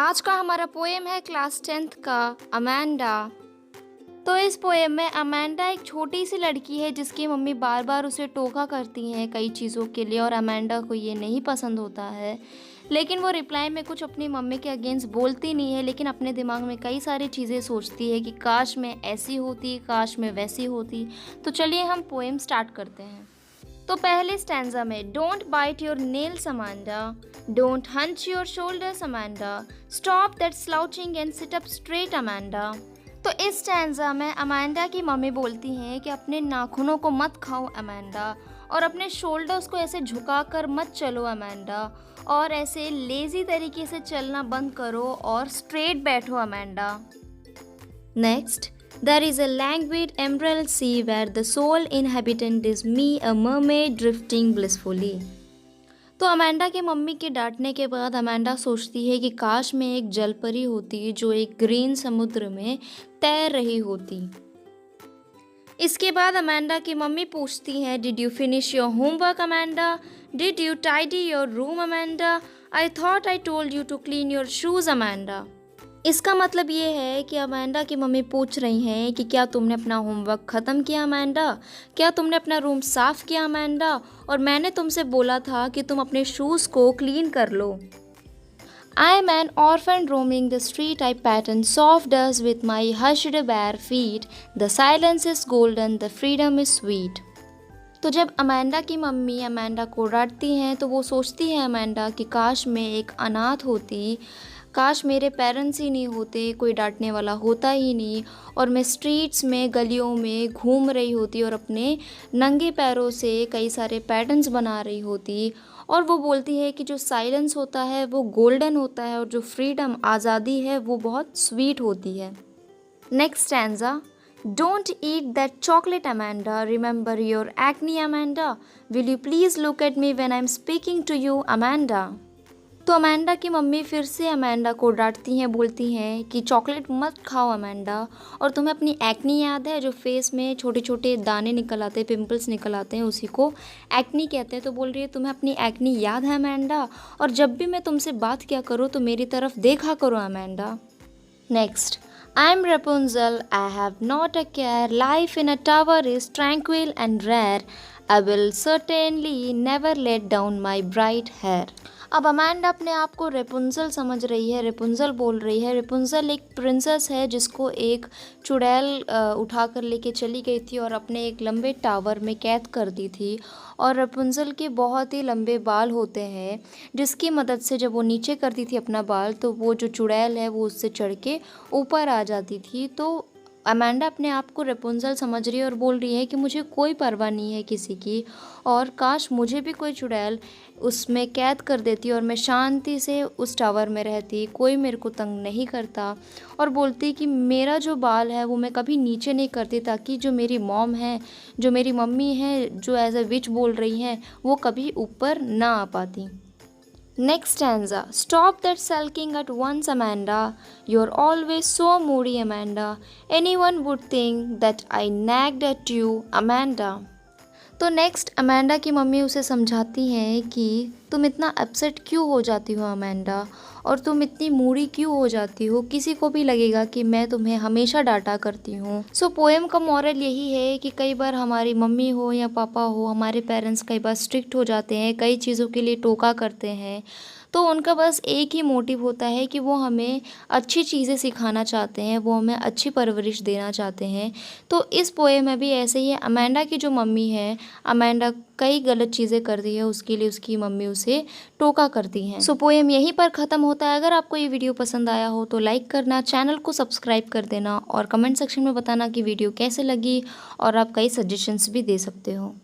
आज का हमारा पोएम है क्लास 10th का अमेंडा। तो इस पोएम में अमेंडा एक छोटी सी लड़की है जिसकी मम्मी बार बार उसे टोका करती हैं कई चीज़ों के लिए और अमेंडा को ये नहीं पसंद होता है। लेकिन वो रिप्लाई में कुछ अपनी मम्मी के अगेंस्ट बोलती नहीं है, लेकिन अपने दिमाग में कई सारी चीज़ें सोचती है कि काश मैं ऐसी होती, काश मैं वैसी होती। तो चलिए हम पोएम स्टार्ट करते हैं। तो पहले स्टैंजा में don't bite your nails Amanda, don't hunch your shoulders Amanda, stop that slouching and sit up straight Amanda. तो इस स्टैंजा में अमेंडा की मम्मी बोलती हैं कि अपने नाखूनों को मत खाओ अमेंडा, और अपने शोल्डर्स को ऐसे झुकाकर मत चलो अमेंडा, और ऐसे लेज़ी तरीके से चलना बंद करो और स्ट्रेट बैठो Amanda. Next, there is a languid emerald sea where the sole inhabitant is me, a mermaid drifting blissfully। तो अमेंडा के मम्मी के डांटने के बाद अमेंडा सोचती है कि काश मैं एक जलपरी होती जो एक ग्रीन समुद्र में तैर रही होती। इसके बाद अमेंडा की मम्मी पूछती हैं, did you finish your homework Amanda, did you tidy your room Amanda, I thought I told you to clean your shoes Amanda. इसका मतलब ये है कि अमेंडा की मम्मी पूछ रही हैं कि क्या तुमने अपना होमवर्क ख़त्म किया अमेंडा, क्या तुमने अपना रूम साफ़ किया अमेंडा, और मैंने तुमसे बोला था कि तुम अपने शूज़ को क्लीन कर लो। I am an orphan roaming the street, I patter soft dust with my hushed bare feet, the silence is golden, the freedom is sweet. तो जब अमेंडा की मम्मी अमेंडा को डांटती हैं तो वो सोचती है अमेंडा कि काश मैं एक अनाथ होती, काश मेरे पेरेंट्स ही नहीं होते, कोई डांटने वाला होता ही नहीं, और मैं स्ट्रीट्स में गलियों में घूम रही होती और अपने नंगे पैरों से कई सारे पैटर्न्स बना रही होती। और वो बोलती है कि जो साइलेंस होता है वो गोल्डन होता है और जो फ्रीडम आज़ादी है वो बहुत स्वीट होती है। Next stanza, don't eat that chocolate Amanda, remember your acne Amanda, will you please look at me when I am speaking to you Amanda. तो अमेंडा की मम्मी फिर से अमेंडा को डांटती हैं, बोलती हैं कि चॉकलेट मत खाओ अमेंडा, और तुम्हें अपनी एक्नी याद है, जो फेस में छोटे छोटे दाने निकल आते हैं, पिंपल्स निकल आते हैं, उसी को एक्नी कहते हैं। तो बोल रही है तुम्हें अपनी एक्नी याद है अमेंडा, और जब भी मैं तुमसे बात किया करूँ तो मेरी तरफ देखा करो Amanda. Next, I am Rapunzel, I have not a care, life in a tower is tranquil and rare, I will certainly never let down my bright hair। अब अमेंडा अपने आप को रेपुंजल समझ रही है, रेपुंजल बोल रही है। रेपुंजल एक प्रिंसेस है जिसको एक चुड़ैल उठा कर लेके चली गई थी और अपने एक लंबे टावर में कैद कर दी थी। और रेपुंजल के बहुत ही लंबे बाल होते हैं जिसकी मदद से जब वो नीचे करती थी अपना बाल तो वो जो चुड़ैल है वो उससे चढ़ के ऊपर आ जाती थी। तो अमेंडा अपने आप को रेपुंजल समझ रही है और बोल रही है कि मुझे कोई परवाह नहीं है किसी की, और काश मुझे भी कोई चुड़ैल उसमें कैद कर देती और मैं शांति से उस टावर में रहती, कोई मेरे को तंग नहीं करता। और बोलती कि मेरा जो बाल है वो मैं कभी नीचे नहीं करती, ताकि जो मेरी मॉम है, जो मेरी मम्मी है, जो एज अ विच बोल रही हैं, वो कभी ऊपर ना आ पाती। Next stanza, stop that sulking at once Amanda, you're always so moody Amanda, anyone would think that I nagged at you Amanda। तो नेक्स्ट अमेंडा की मम्मी उसे समझाती हैं कि तुम इतना अपसेट क्यों हो जाती हो अमेंडा, और तुम इतनी मूडी क्यों हो जाती हो, किसी को भी लगेगा कि मैं तुम्हें हमेशा डांटा करती हूँ। सो पोएम का मॉरल यही है कि कई बार हमारी मम्मी हो या पापा हो, हमारे पेरेंट्स कई बार स्ट्रिक्ट हो जाते हैं, कई चीज़ों के लिए टोका करते हैं, तो उनका बस एक ही मोटिव होता है कि वो हमें अच्छी चीज़ें सिखाना चाहते हैं, वो हमें अच्छी परवरिश देना चाहते हैं। तो इस पोएम में भी ऐसे ही है। अमेंडा की जो मम्मी है, अमेंडा कई गलत चीज़ें करती है, उसके लिए उसकी मम्मी उसे टोका करती हैं। सो पोएम यहीं पर ख़त्म होता है। अगर आपको ये वीडियो पसंद आया हो तो लाइक करना, चैनल को सब्सक्राइब कर देना, और कमेंट सेक्शन में बताना कि वीडियो कैसे लगी, और आप कई सजेशंस भी दे सकते हो।